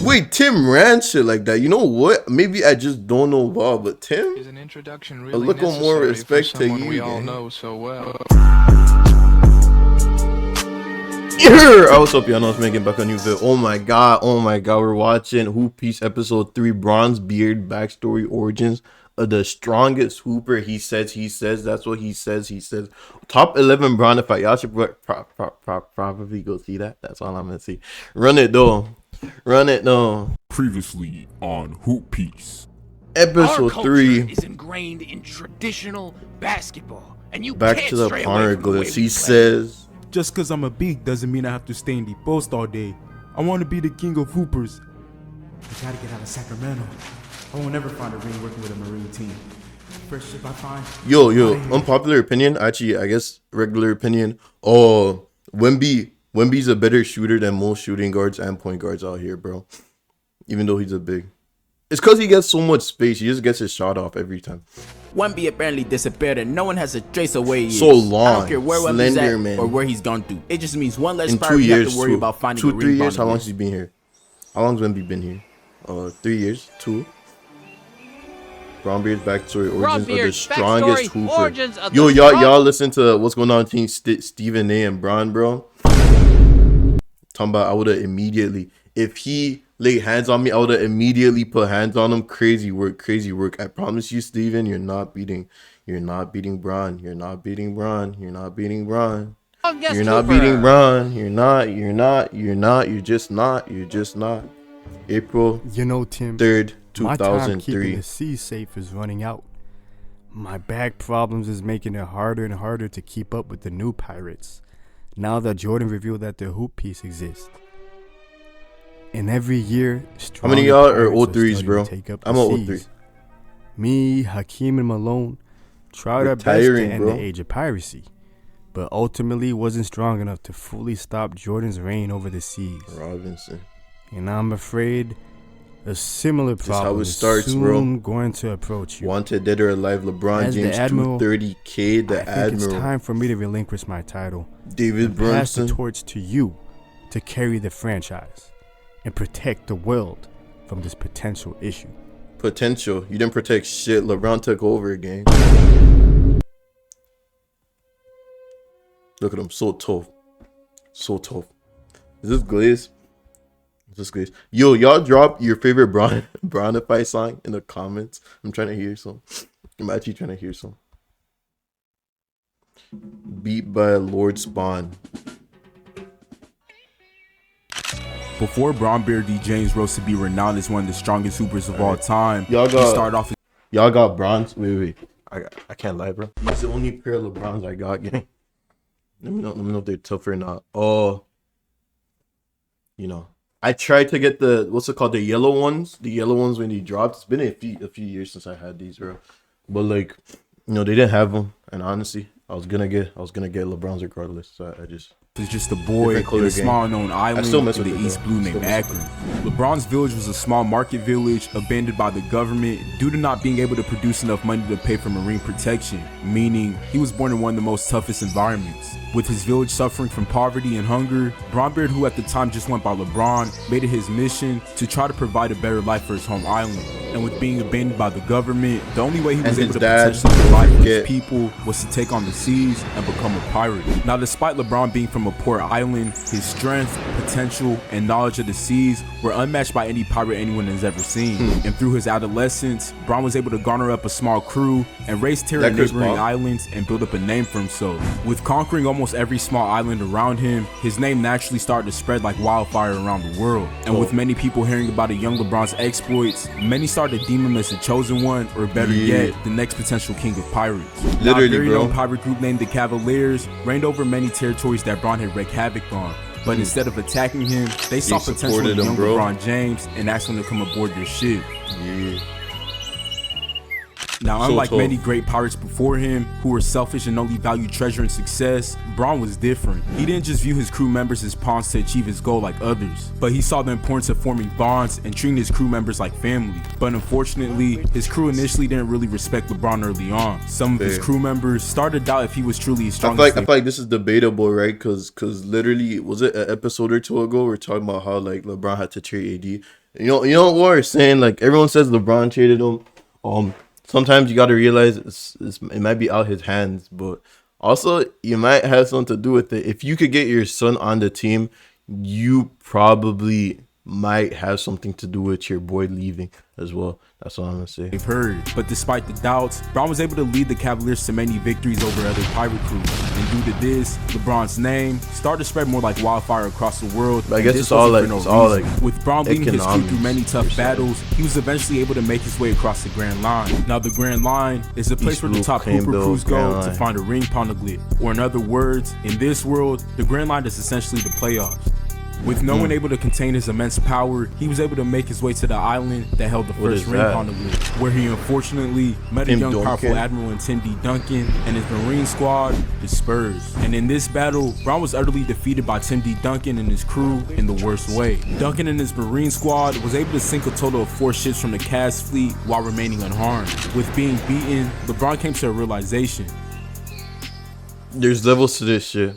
Wait, Tim ran shit like that. You know what? Maybe I just don't know Bob, but Tim? Is an introduction A really little more necessary respect for to someone you, we all gang. know so well? I was hoping y'all know it's making back a new video. Oh my god, we're watching Hoop Piece episode 3, BronBeard backstory origins of the strongest hooper. He says, that's what he says. Top 11 Bron if y'all should probably go see that. That's all I'm gonna see. Run it though. Previously on Hoop Piece. Episode 3. Is ingrained in traditional basketball, and you Back can't to the stray away from the way poneglyphs. we He play. says, Just cause I'm a beak doesn't mean I have to stay in the post all day. I want to be the king of hoopers. I gotta get out of Sacramento. I won't ever find a ring working with a Marine team. First ship I find. yo, unpopular opinion. Actually, I guess regular opinion. Oh, Wemby's a better shooter than most shooting guards and point guards out here, bro. Even though he's a big. It's because he gets so much space. He just gets his shot off every time. Wemby apparently disappeared and no one has a trace of where he is. So long. I don't care where Wemby's Slender, at man. or where he's gone to. It just means one less In player 2 you have years, to worry about finding a 3 years. rebounder How long with. has he been here? How long's Wemby been here? 3 years. 2. BronBeard's backstory origins of the BronBeard's strongest backstory hooper. origins of Yo, the y'all listen to what's going on between Stephen A and Bron, bro. Talking about I would have immediately, if he laid hands on me, I would have immediately put hands on him. Crazy work. I promise you, Steven, you're not beating Bron. You're not beating Bron. You're not beating Bron. You're not. You're just not. April You know, Tim, 3rd, my time keeping 2003. the sea safe is running out. My back problems is making it harder and harder to keep up with the new pirates. Now that Jordan revealed that the hoop piece exists. And every year, How many of y'all are 03s, bro? I'm a 03. Me, Hakeem, and Malone tried our best to Retiring, end bro. the age of piracy, but ultimately wasn't strong enough to fully stop Jordan's reign over the seas. Robinson. And I'm afraid a similar This is how problem it is starts, soon bro. going to approach you. Wanted dead or alive. LeBron As the James, Admiral, 230K. The I think it's Admiral. time for me to relinquish my title, David pass the Brunson. torch to you to carry the franchise and protect the world from this potential issue. Potential. You didn't protect shit. LeBron took over again. Look at him. So tough. Is this Glaze? Yo, y'all drop your favorite Bronify song in the comments. I'm trying to hear some. I'm actually trying to hear some. Beat by Lord Spawn. Before BronBeard, D. James rose to be renowned as one of the strongest hoopers of all time. Y'all He got started off y'all got bronze. Wait. I can't lie, bro. These the only pair of LeBrons I got, gang. Let me know if they're tough or not. Oh, you know, I tried to get the what's it called, the yellow ones. The yellow ones when they dropped. It's been a few years since I had these, bro. But like, you know, they didn't have them, and honestly, I was gonna get LeBrons regardless. So I just. It's just a boy Different color in a game. small known island still mess in with the it, East though. Blue Still named mess with Akron. LeBron's village was a small market village abandoned by the government due to not being able to produce enough money to pay for marine protection, meaning he was born in one of the most toughest environments. With his village suffering from poverty and hunger, BronBeard, who at the time just went by LeBron, made it his mission to try to provide a better life for his home island. And with being abandoned by the government, the only way he was And able his to dad, potentially provide for his forget. people was to take on the seas and become a pirate. Now, despite LeBron being from a poor island, his strength, potential, and knowledge of the seas were unmatched by any pirate anyone has ever seen. And through his adolescence, Bron was able to garner up a small crew and raise terror in That Chris neighboring Paul? islands and build up a name for himself. With conquering almost every small island around him, his name naturally started to spread like wildfire around the world. And with many people hearing about a young LeBron's exploits, many started to deem him as the chosen one, or better yet, the next potential king of pirates. Now, Literally, a very bro. known pirate group named the Cavaliers reigned over many territories that Bron had wreaked havoc on. But instead of attacking him, they saw potential supported in him, young bro. LeBron James and asked him to come aboard their ship. Yeah. Now, So unlike tough. many great pirates before him, who were selfish and only valued treasure and success, Bronn was different. He didn't just view his crew members as pawns to achieve his goal like others, but he saw the importance of forming bonds and treating his crew members like family. But unfortunately, his crew initially didn't really respect LeBron early on. Some of his Fair. crew members started to doubt if he was truly as I strong feel as like this is debatable, right? Because literally, was it an episode or two ago? We're talking about how like LeBron had to trade AD. You know what we're saying? Like everyone says LeBron traded him. Sometimes you got to realize it might be out his hands, but also you might have something to do with it. If you could get your son on the team, you probably might have something to do with your boy leaving as well. That's all I'm gonna say. they've heard. But despite the doubts, Bronn was able to lead the Cavaliers to many victories over other pirate crews. And due to this, LeBron's name started to spread more like wildfire across the world. But I and guess this it's all wasn't like for no it's reason. With Bronn leading his crew through many economics, tough you're saying. battles, he was eventually able to make his way across the Grand Line. Now the Grand Line is the place East where the Blue, top Plain Hooper Bill, crews Grand go to Line. find a ring poneglyph. Or in other words, in this world, the Grand Line is essentially the playoffs. With no one able to contain his immense power, he was able to make his way to the island that held the What first is ring that? poneglyph, where he unfortunately met Tim a young powerful Duncan? admiral in Tim D. Duncan and his Marine squad, the Spurs. And in this battle, Bronn was utterly defeated by Tim D. Duncan and his crew in the worst way. Duncan and his Marine squad was able to sink a total of 4 ships from the Cavs fleet while remaining unharmed. With being beaten, LeBron came to a realization. There's levels to this shit.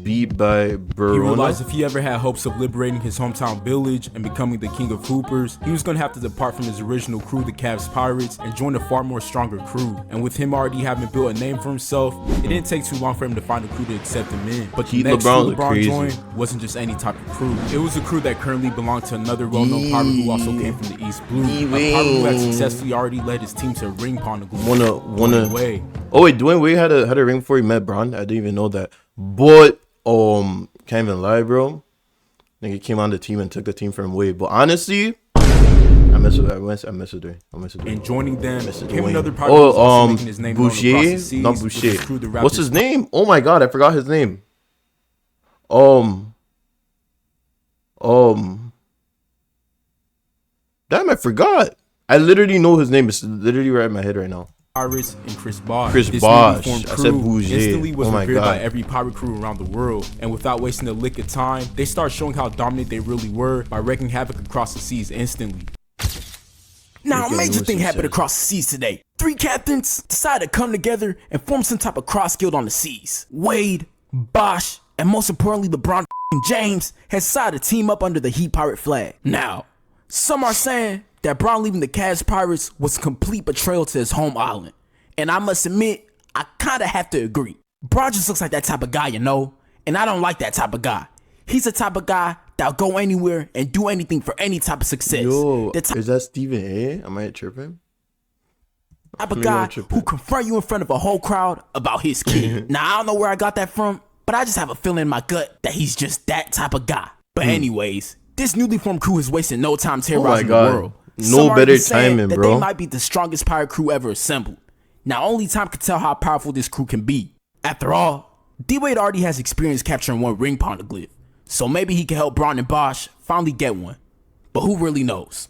Beat by He Verona. realized if he ever had hopes of liberating his hometown village and becoming the king of Hoopers, he was going to have to depart from his original crew, the Cavs Pirates, and join a far more stronger crew. And with him already having built a name for himself, it didn't take too long for him to find a crew to accept him in. But the He- next LeBron crew look LeBron crazy. joined wasn't just any type of crew. It was a crew that currently belonged to another well-known pirate who also came from the East Blue. A pirate who had successfully already led his team to a ring poneglyph. Wanna. Way. Oh wait, Dwayne Wade had a ring before he met Bron. I didn't even know that. But can't even lie, bro. Nigga he came on the team and took the team from Wade. But honestly, I mess with her. And joining them Mr. came Dwayne. another pirate who was also making his name known across the Boucher, seas not with Boucher. his crew, the What's Raptors. his name? Oh my god, I forgot his name. Damn, I forgot. I literally know his name. It's literally right in my head right now. Pirates and Chris Bosh. Chris This Bosh. newly formed I said crew Bouger. instantly was Oh my revered by God. every pirate crew around the world. And without wasting a lick of time, they start showing how dominant they really were by wreaking havoc across the seas instantly. Now, a Okay, major what's thing he happened say? across the seas today. 3 captains decided to come together and form some type of cross guild on the seas. Wade, Bosch, and most importantly, LeBron James has decided to team up under the Heat Pirate flag. Now, some are saying that Bron leaving the Cavs Pirates was a complete betrayal to his home island. And I must admit, I kinda have to agree. Bron just looks like that type of guy, you know? And I don't like that type of guy. He's the type of guy that'll go anywhere and do anything for any type of success. Yo, The type is that Stephen A? Am I tripping? of Maybe guy I'm tripping. who confront you in front of a whole crowd about his kid. Now, I don't know where I got that from, but I just have a feeling in my gut that he's just that type of guy. But anyways, this newly formed crew is wasting no time terrorizing the God. world. No Some are better even saying timing, that bro. They might be the strongest pirate crew ever assembled. Now, only time can tell how powerful this crew can be. After all, D-Wade already has experience capturing one ring poneglyph, so maybe he can help Bron and Bosch finally get one. But who really knows?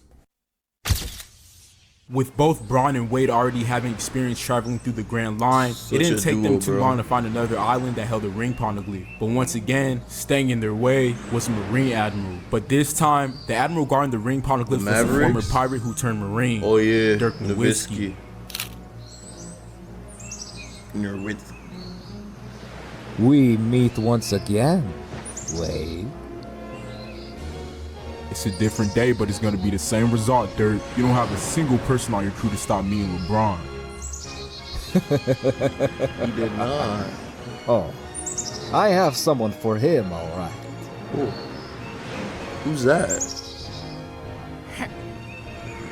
With both Bron and Wade already having experience traveling through the Grand Line, it didn't a take duo, them too bro. long to find another island that held a ring poneglyph. But once again, staying in their way was a Marine Admiral. But this time, the Admiral guarding the ring poneglyph was a former Mavericks? pirate who turned Marine. Oh yeah, Dirk Nowitzki. Nowitzki. We meet once again, Wade. It's a different day, but it's gonna be the same result, Dirk. You don't have a single person on your crew to stop me and LeBron. He did not. Oh, I have someone for him, alright. Who's that?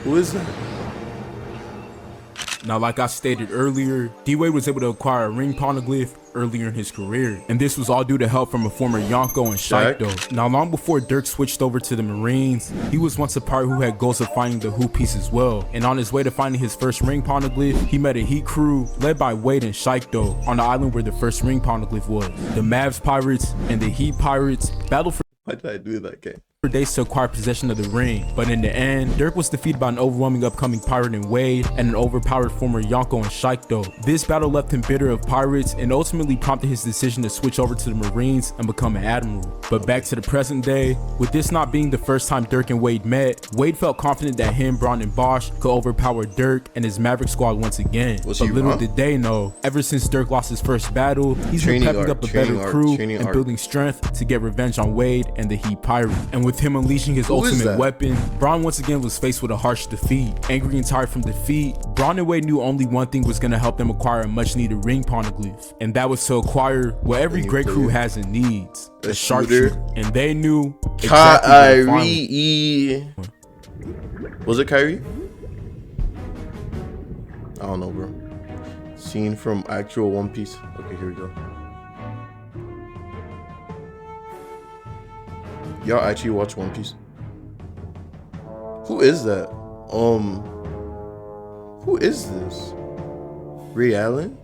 Who is that? Now, like I stated earlier, D-Wade was able to acquire a ring poneglyph earlier in his career, and this was all due to help from a former Yonko and Shaikdo. Now, long before Dirk switched over to the Marines, he was once a pirate who had goals of finding the Hoop Piece as well, and on his way to finding his first ring poneglyph, he met a Heat crew led by Wade and Shaikdo on the island where the first ring poneglyph was. The Mavs Pirates and the Heat Pirates battled for Why did I do that, guy? days to acquire possession of the ring, but in the end, Dirk was defeated by an overwhelming upcoming pirate in Wade and an overpowered former Yonko and Shaikdo. This battle left him bitter of pirates and ultimately prompted his decision to switch over to the Marines and become an admiral. But back to the present day, with this not being the first time Dirk and Wade met, Wade felt confident that him, Bron, and Bosch could overpower Dirk and his Maverick squad once again. But little did they know, ever since Dirk lost his first battle, he's been prepping up a better crew and building strength to get revenge on Wade and the Heat Pirate. And with him unleashing his ultimate weapon, Bron once again was faced with a harsh defeat. Angry and tired from defeat, Bron and Wade knew only one thing was going to help them acquire a much needed ring poneglyph, and that was to acquire what every great crew has and needs, a sharpshooter. And they knew exactly Kyrie. Was it Kyrie? I don't know, bro. Scene from actual One Piece. Okay, here we go. Y'all actually watch One Piece? Who is that? Who is this? Ray Allen?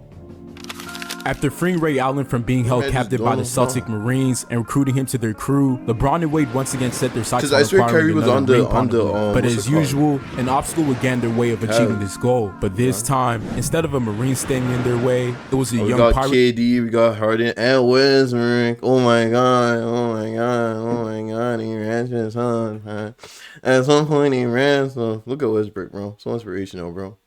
After freeing Ray Allen from being held captive by the Celtic Marines and recruiting him to their crew, LeBron and Wade once again set their sights on acquiring another ring poneglyph. But as usual, an obstacle would get in their way of achieving this goal. But this time, instead of a Marine standing in their way, it was a young pirate. We got KD, we got Harden, and Westbrook. Oh my god, oh my god, oh my god, he ran his son, man. At some point he ran, so look at Westbrook, bro. So inspirational, bro.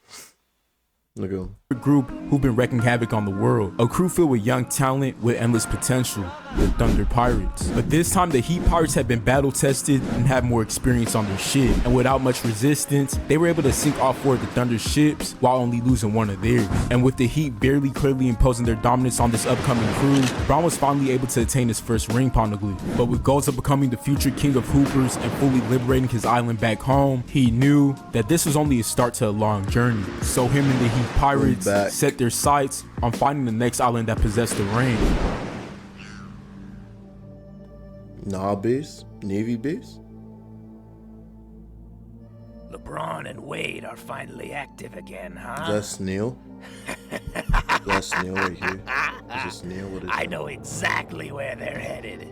Look at him. A group who've been wreaking havoc on the world. A crew filled with young talent with endless potential. The Thunder Pirates. But this time the Heat Pirates had been battle tested and had more experience on their ship. And without much resistance, they were able to sink all four of the Thunder ships while only losing one of theirs. And with the Heat barely clearly imposing their dominance on this upcoming crew, Bron was finally able to attain his first ring poneglyph. But with goals of becoming the future king of hoopers and fully liberating his island back home, he knew that this was only a start to a long journey. So him and the Heat Pirates set their sights on finding the next island that possessed the ring. Nah base? Navy base? LeBron and Wade are finally active again, huh? Is that Snail? Is that Snail right here? Is it Snail? What is I know exactly where they're headed.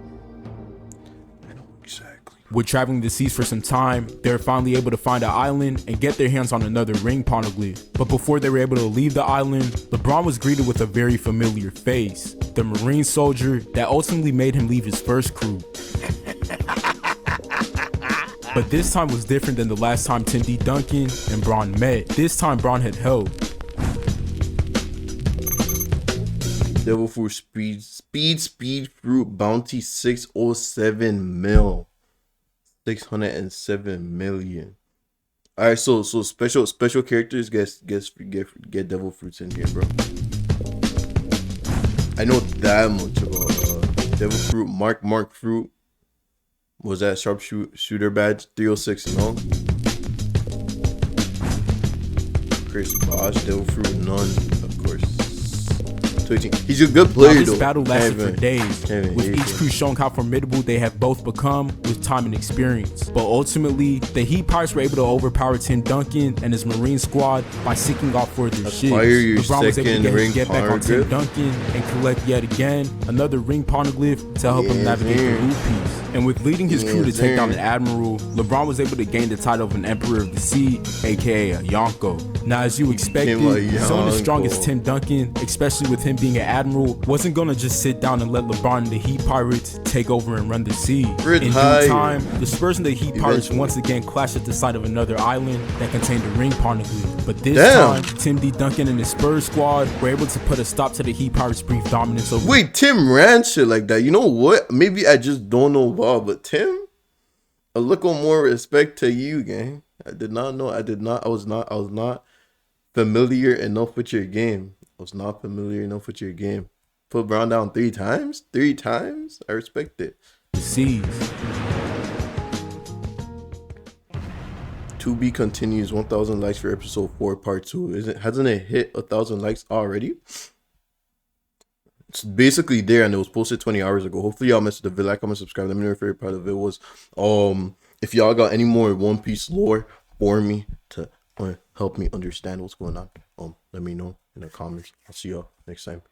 I know exactly. With traveling the seas for some time, they were finally able to find an island and get their hands on another ring poneglyph. But before they were able to leave the island, LeBron was greeted with a very familiar face, the Marine soldier that ultimately made him leave his first crew. But this time was different than the last time Tim D. Duncan and Bron met. This time Bron had help. Devil Fruit Speed Fruit Bounty 607 mil. 607 million. All right, so special characters get devil fruits in here, bro. I know that much about devil fruit. Mark fruit. Was that sharpshooter badge 306 mil? Chris Bosh, devil fruit none, of course. He's a good player, this though. battle lasted for days, with each crew showing how formidable they have both become with time and experience. But ultimately, the Heat Pirates were able to overpower Tim Duncan and his Marine squad by sinking off for their ships. LeBron was able to get back on Tim Duncan and collect yet again another ring poneglyph to help him navigate the loop piece. And with leading his crew to take down an admiral, LeBron was able to gain the title of an Emperor of the Sea, aka a Yonko. Now, as you expected, someone as strong as Tim Duncan, especially with him being an admiral, wasn't gonna just sit down and let LeBron and the Heat Pirates take over and run the sea. In due time, the Spurs and the Heat Pirates once again clashed at the side of another island that contained a ring poneglyph. But this time, Tim D. Duncan and his Spurs squad were able to put a stop to the Heat Pirates' brief dominance over. Wait, Tim ran shit like that. You know what? Maybe I just don't know why, but Tim, a little more respect to you, gang. I did not know. I was not familiar enough with your game. Was not familiar enough with your game. Put Brown down 3 times? 3 times? I respect it. Seas. To be continues. 1,000 likes for episode 4 part 2. Hasn't it hit 1,000 likes already? It's basically there, and it was posted 20 hours ago. Hopefully y'all messed with the vid. Like, comment, subscribe. Let me know your favorite part of it was. If y'all got any more One Piece lore for me to help me understand what's going on, let me know in the comments. I'll see y'all next time.